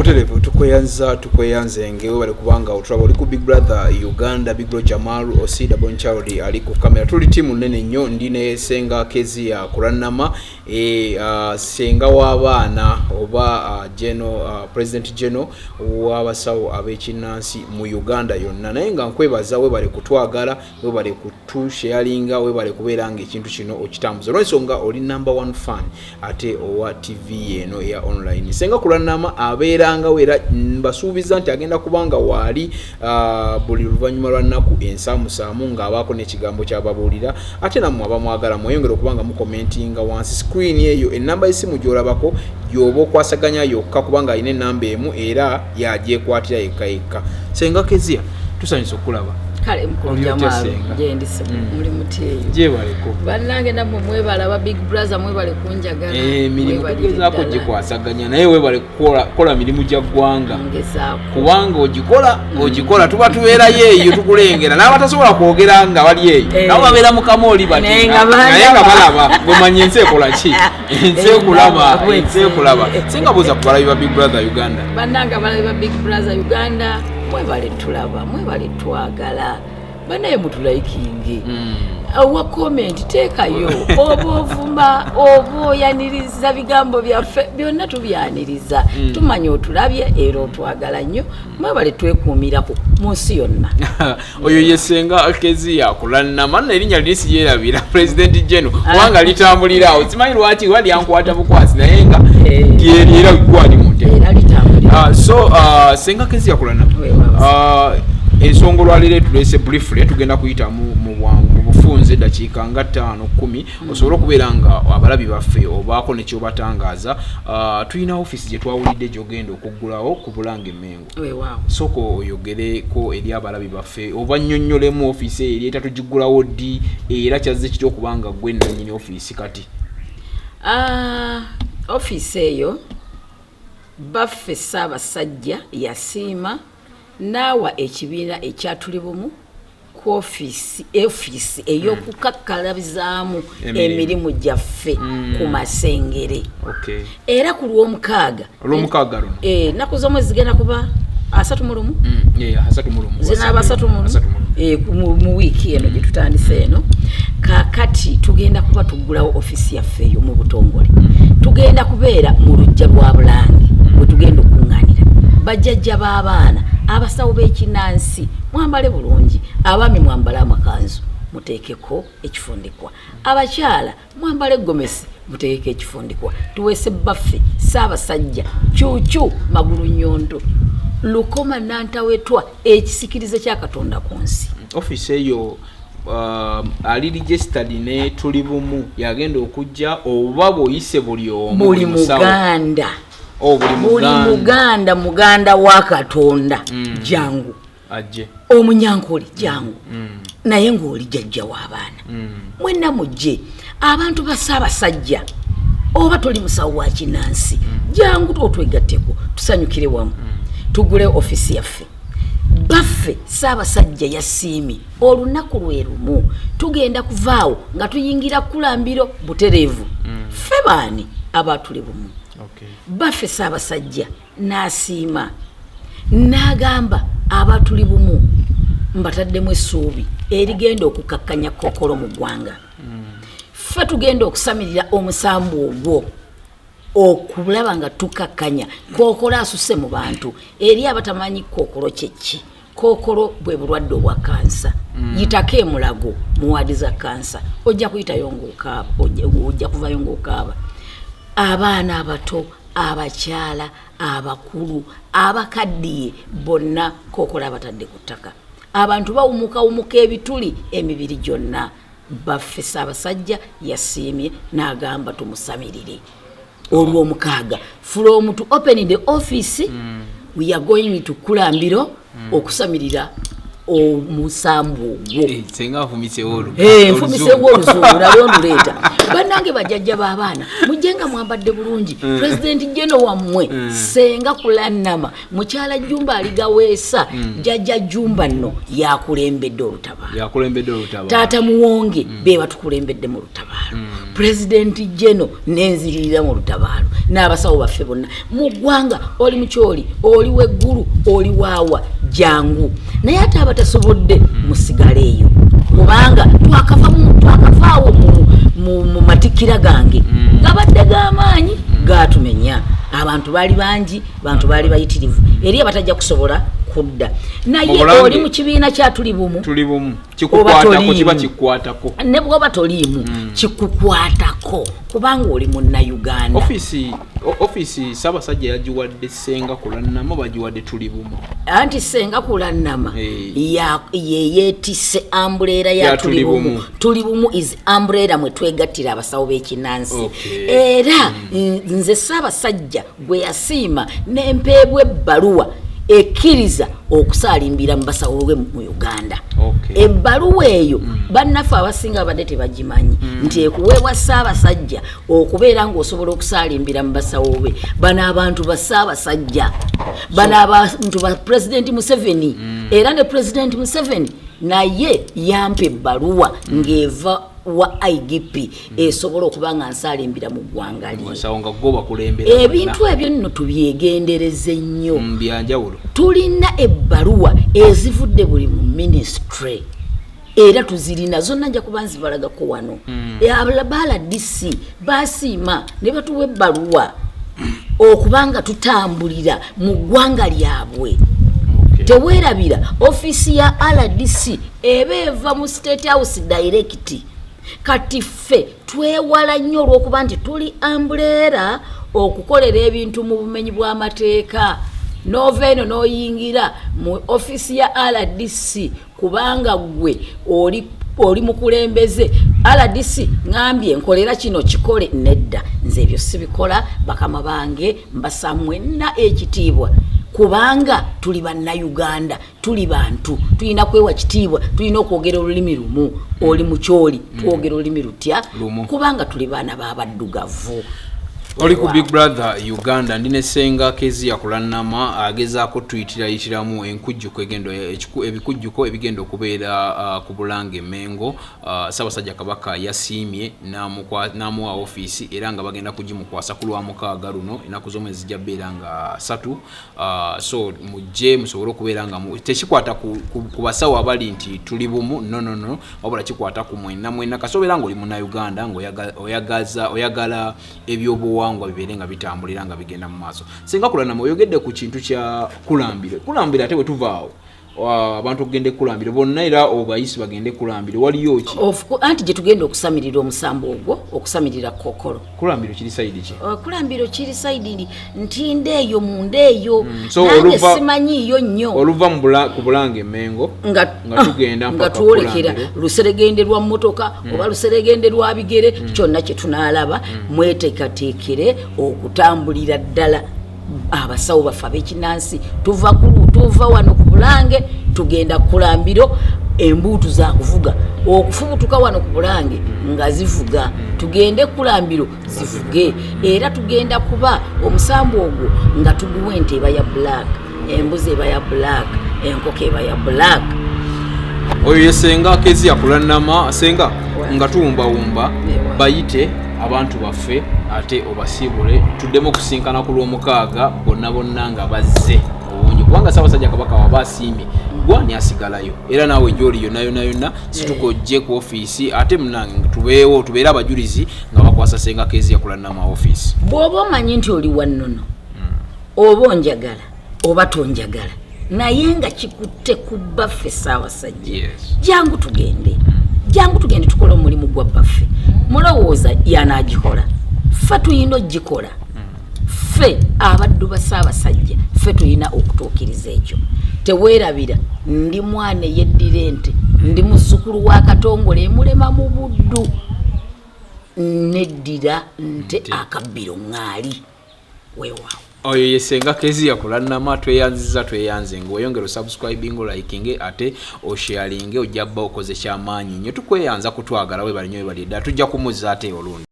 Buterevu tukweyanze ngewe bali kubanga otulaba oli ku Big Brother Uganda, Big Bro Jamalu Osida Boncharodi ali ku kamera. Tuli timu nene nnyo, ndine Senga Kezia Kuranama senga w'abaana oba President General w'abasawo ab'ekinnansi mu Uganda yonna. Naye nga nkwebaza we bali kutwagala, we bali kutusharinga, we bali kubeeranga ekintu kino okitambuza. Olw'ensonga oli number 1 fan ate owa TV eno ya online. Senga Kuranama abeeranga wera mbasuubiza nti agenda kubanga waali buli luvannyuma lwa nnaku ensaamusaamu ng'abaako n'ekigambo ky'ababuulira, ate nammwe abamwagala mweyongera okubanga mu commentinga wansi screen eyo enamba y'essimu gy'olabako gy'oba okwasaganya yokka kubanga alina ennamba emu era yagyekwatira yekka. Senga Kezia tusanyusa okulaba. Kale mukulu Jamalu gendise muri muteyo je baleko bannange namwe mwebala ba Big Brother mwebale kunjagala mirimu tugezaako gikwasaganya naye webale kola mirimu gya ggwanga kubanga ogikola tuba tubeerayo eyo tukulengera n'abatasobola kwogera nga bali eyo nabo babeera mu kamooli bati naye nga balaba bwemanya ensi ekola ki ensi ekulaba singa buuza ku balabi ba Big Brother Uganda bannange abalabi ba Big Brother Uganda mwebale tulaba mwebale twagala banaye mutulaikingi wa comment teekayo oba ovuma oba oyaniriza bigambo byaffe byonna tubyaniriza tumanye otulabye era otwagala nnyo mwebale twekuumirako mu nsi yonna. Oyo ye Senga Kezia Kuranama erinnya lisi yerabira President General wanga litambulira awo simanyi lwaki wali yankwata bukwasi naye nga lyera gwali munte era litambulira Senga Kezia Kuranama ensonga lwalire tulese briefly tugenda kuyita mu bufunze dakiika nga 5-10 osobola okubeera nga abalabi baffe obaako nekyobatangaza. Tulina office gye twawulidde gyogenda okuggulawo ku Bulange Mengo. Soko oyogereko eri abalabi baffe oba nnyonnyolemu office eri etatugiggulawo ddi era kyazze kityo okubanga gwe nannyini office kati. Office eyo baffe Ssaabasajja yasiima nawa ekibiina ekyatuli bumu ku office ey'okukakkalabizaamu emirimu gyaffe ku Masengere. Era ku Lwomukaaga nnaku z'omwe zigenda kuba 31 zinaaba 31 mu wiiki eno gye tutandise eno. Kaakati tugenda kuba tuggulawo office yaffe eyo mu butongole. Tugenda kubeera mu luggya lwa Bulange bwe tugenda okuŋŋaanira bajjajja b'abaana abasawo b'ekinnansi mwambale bulungi, abaami mwambale amakanzu muteekeko ekifundikwa, abakyala mwambale gomesi muteekeko ekifundikwa, tuweese baffe Ssaabasajja Cuucu Magulu Nyondo Lukoma Nantawetwa ekisikirize kya Katonda ku nsi. Office eyo ali registered ne tuli bumu yagenda okujja oba boyise buli omu buli Muganda Muganda wa Katonda jangu ajje omunyankole jangu naye ng'oli jjajja w'abaana mwenna mujje abantu ba Ssaabasajja oba toli musawo wa kinnansi jangu otwegatteko tusanyukire wamu tugule office yaffe baffe Ssaabasajja yasiimi olunaku lwe lumu tugenda kuvaawo nga tuyingira kulambiro Buterevu ffe baani abatuli bumu. Baffe Ssaabasajja n'asiima n'agamba abatuli bumu mbataddemu essuubi erigenda okukakkanya Kookolo mu ggwanga. Ffe tugenda okusamirira omusambu ogwo okulaba nga tukakkanya Kookolo asusse mu bantu. Eri abatamanyi Kookolo kyeki, Kookolo bwe bulwadde obwa kansa. Yitako emulago mu waadi za kansa ojja kuyitayo ng'okaaba, ojja kuvayo ng'okaaba. Abaana abato, abakyala, abakulu, abakaddiye bonna Kookolo abatadde ku ttaka. Abantu bawumuka ebituli emibiri gyonna. Baffe Ssaabasajja yasiimye n'agamba tumusamirire. Olw'omukaaga from to open the office we are going to Kulambiro okusamirira omusambu ogwo senga afumise olu nfumise oluzungu nalyo onduleeta bannange bajjajja b'abaana mujjenga mwambadde bulungi pulezidenti jeno wammwe senga kulannama mukyala Jumba aligaweesa jjajja Jumba nno yakulembedde olutabaalo taata Muwonge be batukulembedde mu lutabaalo pulezidenti jeno nenzirira mu lutabaalo n'abasawo baffe bonna mu ggwanga oli mukyoli oli weggulu oli waawa jangu naye ate abatasobodde musigale eyo kubanga twakavaawo mu matikira gange gabadde g'amaanyi gatumenya abantu baali bangi bantu baali bayitirivu eri abatajja kusobola kudda naye oli mu kibiina kya tuli bumu kikukwatako ne bw'oba toliimu kikukwatako kubanga oli munnayuganda ofisi Ssaabasajja yagiwadde Senga Kulannama bagiwadde tuli bumu anti Senga Kulannama yeetisse ambuleera ya tuli bumu is ambuleera mwe twegattira abasawo b'ekinnansi era nze Ssaabasajja gwe yasiima n'empeebwa ebbaluwa ekkiriza okusaalimbira mu basawo be mu Uganda ebbaluwa eyo bannaffe abasinga babadde tebagimanyi nti ekuweebwa Ssaabasajja okubeera ng'osobola okusaalimbira mu basawo be bano abantu ba Ssaabasajja bano abantu ba Pulezidenti Museveni era ne Pulezidenti Museveni naye yampa ebbaluwa ng'eva wa IGP esobola okuba nga nsaalimbira mu ggwanga lye ebintu ebyo nno tubyegendereze nnyo tulina ebbaluwa ezivudde buli mu ministry era tuzirina zonna nja kuba nzibalagako wano abala DC basiima ne batuwa ebbaluwa okubanga tutambulira mu ggwanga lyabwe teweerabira ofisi ya RDC eba eva mu State House direct kati ffe twewala nnyo olw'okuba nti tuli ambuleera okukolera ebintu mu bumenyi bw'amateeka nova eno n'oyingira mu ofisi ya RDC kubanga gwe oli mukulembeze RDC ngambye nkolera kino kikole nedda nze ebyo sibikola bakama bange mbasaamu mwenna ekitiibwa kubanga tuli bannayuganda tuli bantu tulina kwewa kitiibwa tulina okwogera olulimi lumu oli mukyoli twogera olulimi lutya kubanga tuli baana b'abaddugavu oli ku Big Brother Uganda ndine Senga Kezia Kulannama agezaako tuyitiramu enkujjuko ebikujjuko ebigenda okubeera ku Bulange Mengo Ssaabasajja Kabaka yasiimye n'amuwa office era nga bagenda kugimukwasa ku Lwamukaaga luno ennaku z'omwezi zijja beera nga 3 so mujje musobole okubeera nga tekikwata ku basawo abali nti tuli bumu no wabula kikwata ku mwenna kasobeera ng'oli munnayuganda ng'oyagala ebyobuwa nga bibeere nga bitambulira nga bigenda mu maaso Senga Kulannama oyogedde ku kintu kya kulambira ate bwe tuvaawo abantu okugende kulambira bonna era obayisi bagende kulambira waliyo ki anti gye tugenda okusamirira omusambo ogwo okusamirira kokolo kulambiro kiri side ki kulambiro kiri side ntinde eyo munda eyo nange simanyiyo nnyo oluva ku Bulange Mengo nga tugenda nga tuwolekera luseregende lwa mmotoka oba luseregende lwa bigere kyonna kye tunaalaba mweteekateekere okutambulira ddala abasawo baffe ab'ekinnansi tuva wano ku Bulange tugenda kulambiro embuutu za kuvuga okufubutuka wano ku Bulange nga zivuga tugende kulambiro zivuge era tugenda kuba omusambo ogwo nga tuguwa ente eba ya black embuzi eba ya black enkoko eba ya black oyo ye Senga Kezia Kulannama Senga nga tuwumbawumba bayite abantu baffe ate obasiibule tuddemu kusinkana ku Lwomukaaga bonna nga bazze obungi kubanga Ssaabasajja Kabaka wabasiimye gwani asigalayo era naawe gy'oliyo yonna situkojje ku office ate munange tubeere abajulizi nga bakwasa Senga Kezia Kulannama office bw'oba omanyi nti oli wannono oba onjagala oba tonjagala naye nga kikutte ku baffe Ssaabasajja jangu tugende tukole omulimu gwa baffe mulowooza y'anaagikola ffe tuyina ogikola ffe abaddu ba Ssaabasajja ffe tuyina okutuukiriza ekyo teweerabira ndi mwana eyeddira ente ndi muzzukulu wa Katongole emulema mu buddu neddira nte akabbiro ŋŋaali weewaawo oyo yesenga kezi yakulanama tweyanze ng'oyongera subscribing liking ate osharing ojjabba okoze kyamaanyi nnyo tukweyanza kutwagala we bali nnyo we bali ddala tujja kumuzza ate olundi